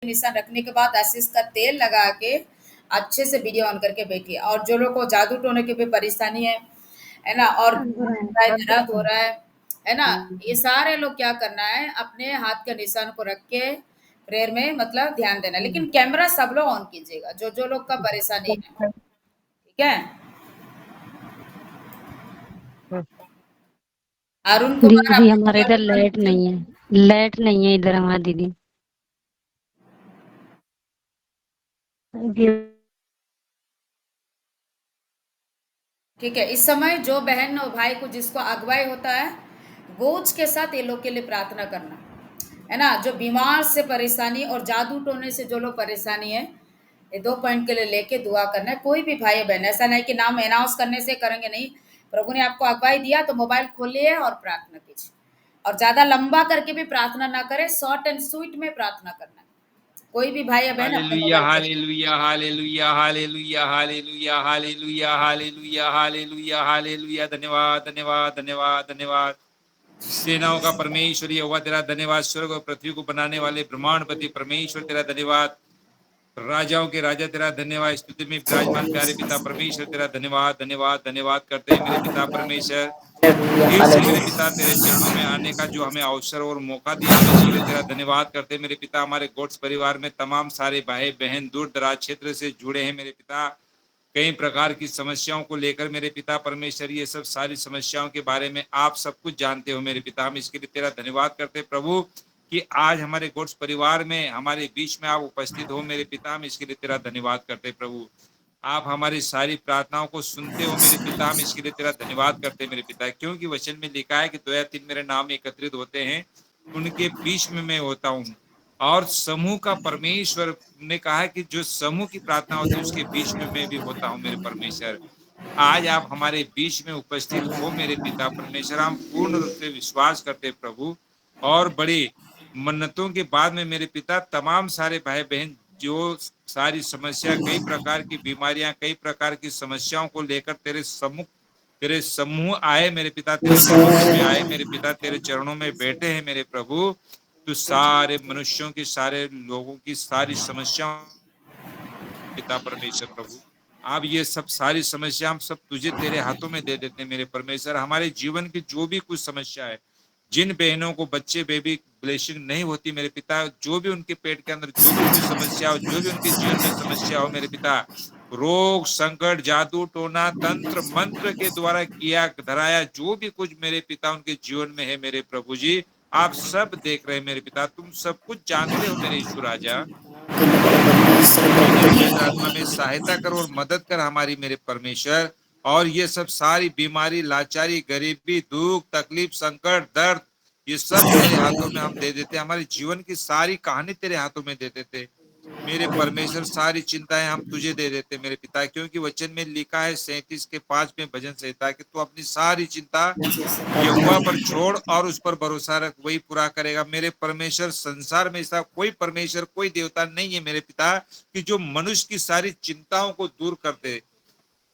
निशान रखने के बाद आशीष का तेल लगा के अच्छे से वीडियो ऑन करके बैठिए। और जो लोग को जादू टोने की भी परेशानी है ना, और दर्द हो रहा है ना, ये सारे लोग क्या करना है, अपने हाथ के निशान को रख के प्रेयर में मतलब ध्यान देना। लेकिन कैमरा सब लोग ऑन कीजिएगा, जो जो लोग का परेशानी है, ठीक है। अरुण कुमार दीदी आपने हमारे इधर लाइट नहीं है इधर हमारा दीदी। ठीक है। इस समय जो बहन और भाई को जिसको अगुवाई होता है, बोझ के साथ ये लोग के लिए प्रार्थना करना है ना। जो बीमार से परेशानी और जादू टोने से जो लोग परेशानी है, ये 2 पॉइंट के लिए लेके दुआ करना है। कोई भी भाई बहन, ऐसा नहीं कि नाम अनाउंस करने से करेंगे, नहीं। प्रभु ने आपको अगुवाई दिया तो मोबाइल खोलिए और प्रार्थना कीजिए। और ज्यादा लंबा करके भी प्रार्थना ना करें, शॉर्ट एंड स्वीट में प्रार्थना करना है। कोई भी भाई या बहन अपने hallelujah, mobile hallelujah, hallelujah, hallelujah, hallelujah, hallelujah, hallelujah, hallelujah, hallelujah. धन्यवाद, धन्यवाद, धन्यवाद, धन्यवाद। सेनाओं का परमेश्वर यहोवा तेरा धन्यवाद। स्वर्ग और पृथ्वी को बनाने वाले ब्रह्मांडपति परमेश्वर तेरा धन्यवाद। राजाओं के राजा तेरा धन्यवाद। स्तुति में विराजमान प्यारे पिता परमेश्वर तेरा धन्यवाद, धन्यवाद, धन्यवाद करते हैं मेरे पिता परमेश्वर। फिर से मेरे पिता तेरे चरणों में आने का जो हमें अवसर और मौका दिया है, इसके लिए तेरा धन्यवाद करते हैं मेरे पिता। हमारे गोट्स परिवार में तमाम सारे भाई बहन दूर दराज क्षेत्र से जुड़े हैं मेरे पिता, कई प्रकार की समस्याओं को लेकर मेरे पिता परमेश्वर। ये सब सारी समस्याओं के बारे में आप सब कुछ जानते हो मेरे पिता। हम इसके लिए तेरा धन्यवाद करते हैं प्रभु कि आज हमारे गोट्स परिवार में हमारे बीच में आप उपस्थित हो मेरे पिता। हम इसके लिए तेरा धन्यवाद करते हैं प्रभु। आप हमारी सारी प्रार्थनाओं को सुनते हो मेरे पिता। हम इसके लिए तेरा धन्यवाद करते हैं मेरे पिता, क्योंकि वचन में लिखा है कि 2 या 3 मेरे नाम में एकत्रित होते हैं, उनके बीच में मैं होता हूँ। और समूह का परमेश्वर ने कहा है कि जो समूह की प्रार्थना होती है उसके बीच में मैं भी होता हूँ मेरे परमेश्वर। आज आप हमारे बीच में उपस्थित हो मेरे पिता परमेश्वर। हम पूर्ण रूप से विश्वास करते प्रभु, और बड़ी मन्नतों के बाद में मेरे पिता तमाम सारे भाई बहन जो सारी समस्या, कई प्रकार की बीमारियां, कई प्रकार की समस्याओं को लेकर तेरे समूह आए मेरे पिता, तेरे सम्मुख में आए मेरे पिता, तेरे चरणों में बैठे हैं मेरे प्रभु। तो सारे मनुष्यों की, सारे लोगों की सारी समस्याओं पिता परमेश्वर प्रभु, आप ये सब सारी समस्या हम सब तुझे तेरे हाथों में दे देते हैं मेरे परमेश्वर। हमारे जीवन की जो भी कुछ समस्या है, जिन बहनों को बच्चे बेबी ब्लेसिंग नहीं होती मेरे पिता, जो भी उनके पेट के अंदर जो भी कोई समस्या हो, जो भी उनके जीवन में समस्या हो मेरे पिता, रोग संकट जादू टोना तंत्र मंत्र के द्वारा किया धराया जो भी कुछ मेरे पिता उनके जीवन में है मेरे प्रभु जी, आप सब देख रहे हैं मेरे पिता। तुम सब कुछ जानते हो मेरे ईश्वर राजा। पवित्र आत्मा में सहायता कर और मदद कर हमारी मेरे परमेश्वर। और ये सब सारी बीमारी, लाचारी, गरीबी, दुख तकलीफ, संकट, दर्द, ये सब तेरे हाथों में हम दे देते। हमारे जीवन की सारी कहानी तेरे हाथों में दे देते मेरे परमेश्वर। सारी चिंताएं हम तुझे दे देते मेरे पिता, क्योंकि वचन में लिखा है 37 के 5 में भजन संहिता कि तू अपनी सारी चिंता यहोवा पर छोड़ और उस पर भरोसा रख, वही पूरा करेगा मेरे परमेश्वर। संसार में ऐसा कोई परमेश्वर, कोई देवता नहीं है मेरे पिता कि जो मनुष्य की सारी चिंताओं को दूर कर दे।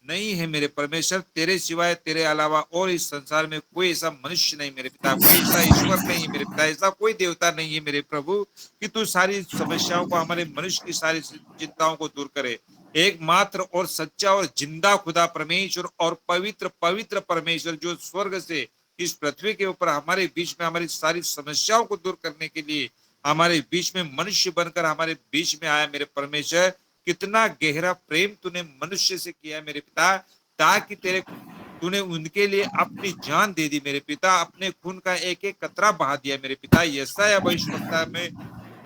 नहीं है मेरे परमेश्वर, तेरे सिवाय, तेरे अलावा और इस संसार में कोई ऐसा मनुष्य नहीं मेरे पिता, कोई ऐसा ईश्वर नहीं है मेरे पिता, ऐसा कोई देवता नहीं है मेरे प्रभु कि तू सारी समस्याओं को, हमारे मनुष्य की सारी चिंताओं को दूर करे। एकमात्र और सच्चा और जिंदा खुदा परमेश्वर और पवित्र पवित्र परमेश्वर जो स्वर्ग से इस पृथ्वी के ऊपर हमारे बीच में हमारी सारी समस्याओं को दूर करने के लिए हमारे बीच में मनुष्य बनकर हमारे बीच में आया मेरे परमेश्वर। कितना गहरा प्रेम तूने मनुष्य से किया है मेरे पिता, ताकि तूने उनके लिए अपनी जान दे दी मेरे पिता, अपने खून का एक एक कतरा बहा दिया मेरे पिता। यशायाह भविष्यवक्ता में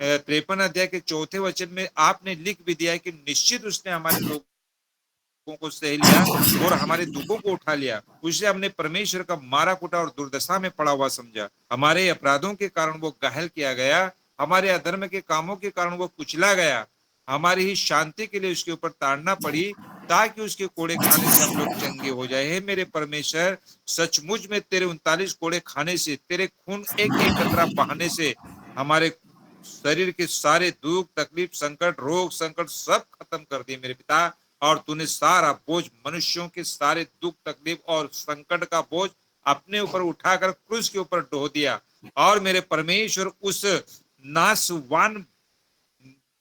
53 अध्याय के 4 वचन में आपने लिख भी दिया है कि निश्चित उसने हमारे लोगों को सह लिया और हमारे दुखों को उठा लिया। उसे हमने परमेश्वर का मारा कूटा और दुर्दशा में पड़ा हुआ समझा। हमारे अपराधों के कारण वो घायल किया गया, हमारे अधर्म के कामों के कारण वो कुचला गया, हमारी ही शांति के लिए उसके ऊपर ताड़ना पड़ी, ताकि उसके कोड़े खाने से हम लोग चंगे हो जाए। हे मेरे परमेश्वर, सचमुच में तेरे 39 कोड़े खाने से, तेरे खून एक एक कतरा बहाने से हमारे शरीर के सारे दुख तकलीफ संकट रोग संकट सब खत्म कर दिए मेरे पिता। और तूने सारा बोझ, मनुष्यों के सारे दुख तकलीफ और संकट का बोझ अपने ऊपर उठाकर क्रूस के ऊपर ढो दिया। और मेरे परमेश्वर उस नाशवान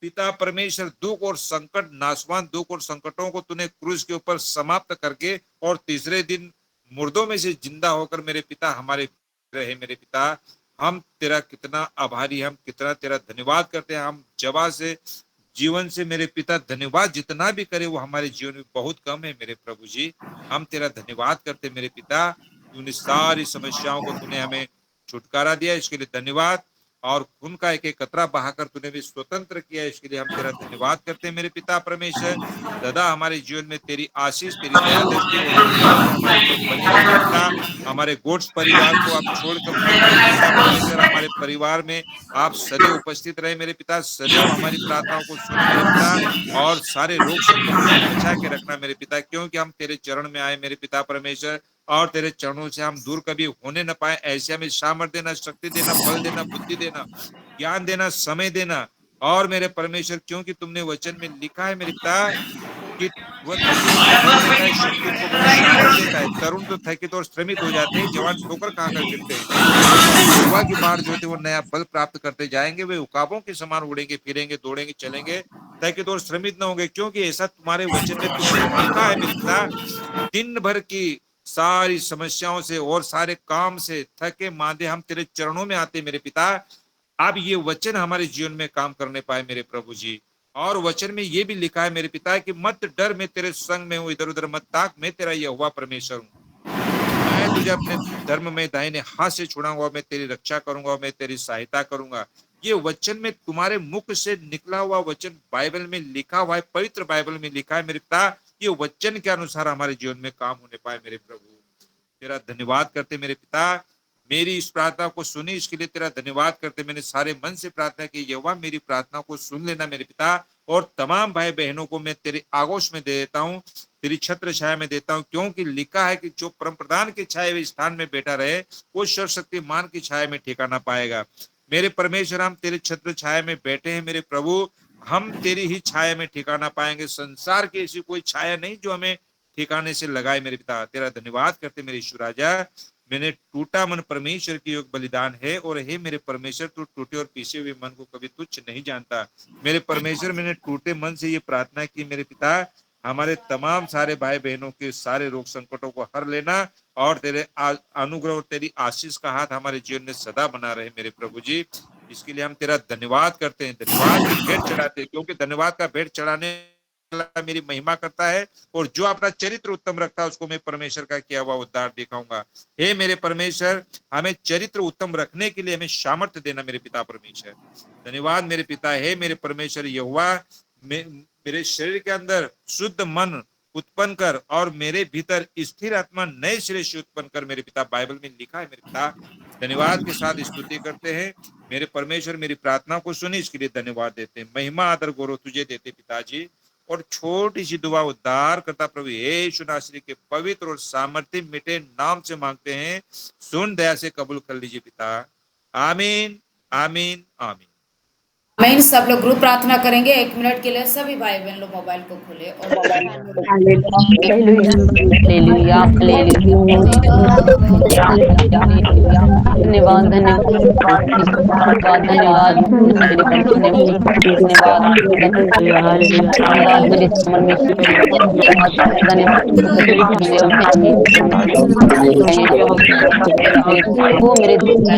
पिता परमेश्वर दुख और संकट, नाशवान दुख और संकटों को तूने क्रूस के ऊपर समाप्त करके और तीसरे दिन मुर्दों में से जिंदा होकर मेरे पिता हमारे रहे। मेरे पिता, हम तेरा कितना आभारी, हम कितना तेरा धन्यवाद करते हैं। हम जवा से, जीवन से मेरे पिता धन्यवाद जितना भी करे वो हमारे जीवन में बहुत कम है। मेरे प्रभु जी, हम तेरा धन्यवाद करते मेरे पिता। तूने सारी समस्याओं को तूने हमें छुटकारा दिया, इसके लिए धन्यवाद। और खून का एक एक कतरा बहाकर तूने भी स्वतंत्र किया, इसके लिए हम तेरा धन्यवाद करते हैं मेरे पिता परमेश्वर। दादा, हमारे जीवन में तेरी आशीष, तेरी दया दृष्टि हमारे गोट्स परिवार को आप छोड़कर परमेश्वर हमारे परिवार में आप सदैव उपस्थित रहे मेरे पिता। सदैव हमारी प्रार्थनाओं को सुन मेरे पिता, और सारे रोग संकट बचा के रखना मेरे पिता, क्योंकि हम तेरे चरण में आए मेरे पिता परमेश्वर, और तेरे चरणों से हम दूर कभी होने न पाए। ऐसे हमें सामर्थ्य देना, शक्ति देना, बल देना, बुद्धि देना, ज्ञान देना, समय देना। और मेरे परमेश्वर, क्योंकि तुमने वचन में लिखा है मेरे पिता कि वह शक्ति को देता है। तरुण तो थकित और श्रमित हो जाते हैं, जवान ठोकर खाकर गिरते हैं। युवा की बाढ़ जो होती है वो नया बल प्राप्त करते जाएंगे। वे उकाबों के समान उड़ेंगे, फिरेंगे, दौड़ेंगे, चलेंगे, थकित और श्रमित न होंगे, क्योंकि ऐसा तुम्हारे वचन में तुमने लिखा है मेरे पिता। दिन भर की सारी समस्याओं से और सारे काम से थके मांदे हम तेरे चरणों में आते मेरे पिता। अब ये वचन हमारे जीवन में काम करने पाए मेरे प्रभु जी। और वचन में ये भी लिखा है मेरे पिता कि मत डर, मैं तेरे संग में हूँ, इधर उधर मत ताक, मैं तेरा यहोवा परमेश्वर हूँ। मैं तुझे अपने धर्म में दाहिने हाथ से छुड़ाऊंगा, मैं तेरी रक्षा करूंगा, मैं तेरी सहायता करूंगा। ये वचन में तुम्हारे मुख से निकला हुआ वचन बाइबल में लिखा हुआ है, पवित्र बाइबल में लिखा है मेरे पिता। ये वचन के अनुसार हमारे जीवन में काम होने पाए मेरे प्रभु। तेरा धन्यवाद करते मेरे पिता। मेरी इस प्रार्थना को सुनी, इसके लिए तेरा धन्यवाद करते। मैंने सारे मन से प्रार्थना की, यहोवा मेरी प्रार्थना को सुन लेना मेरे पिता। और तमाम भाई बहनों को मैं तेरे आगोश में दे देता हूँ, तेरी छत्र छाया में देता हूँ, क्योंकि लिखा है कि जो परम प्रधान के छाए हुए स्थान में बैठा रहे वो सर्वशक्तिमान की छाया में ठिकाना पाएगा। मेरे परमेश्वर, हम तेरे छत्र छाया में बैठे हैं मेरे प्रभु, हम तेरी ही छाया में ठिकाना पाएंगे। संसार की ऐसी कोई छाया नहीं जो हमें ठिकाने से लगाए मेरे पिता। तेरा धन्यवाद करते मेरे ईश्वर राजा। मैंने टूटा मन परमेश्वर की योग बलिदान है, और हे मेरे परमेश्वर, तू टूटे और पीछे हुए मन को कभी तुच्छ नहीं जानता मेरे परमेश्वर। मैंने टूटे मन से ये प्रार्थना की मेरे पिता, हमारे तमाम सारे भाई बहनों के सारे रोग संकटों को हर लेना, और तेरे अनुग्रह और तेरी आशीष का हाथ हमारे जीवन में सदा बना रहे मेरे प्रभु जी। इसके लिए हम तेरा धन्यवाद करते हैं, धन्यवाद की भेंट चढ़ाते हैं, क्योंकि धन्यवाद का भेंट चढ़ाने मेरी महिमा करता है, और जो अपना चरित्र उत्तम रखता है उसको मैं परमेश्वर का किया हुआ उद्धार दिखाऊंगा। हे मेरे परमेश्वर, हमें चरित्र उत्तम रखने के लिए हमें सामर्थ्य देना मेरे पिता परमेश्वर। धन्यवाद मेरे पिता। हे मेरे परमेश्वर यहोवा, मेरे शरीर के अंदर शुद्ध मन उत्पन्न कर, और मेरे भीतर स्थिर आत्मा नए सिरे से उत्पन्न कर मेरे पिता। बाइबल में लिखा है मेरे पिता। धन्यवाद के साथ स्तुति करते हैं मेरे परमेश्वर। मेरी प्रार्थना को सुनी, इसके लिए धन्यवाद देते हैं। महिमा आदर गौरव तुझे देते पिताजी। और छोटी सी दुआ उद्धार करता प्रभु यीशु नासरी के पवित्र और सामर्थ्य मिटे नाम से मांगते हैं, सुन दया से कबूल कर लीजिए पिता। आमीन, आमीन, आमीन। आमीन। सब लोग ग्रुप प्रार्थना करेंगे 1 मिनट के लिए। सभी भाई बहन लोग मोबाइल को खोले और धन्यवाद वो मेरे मेरे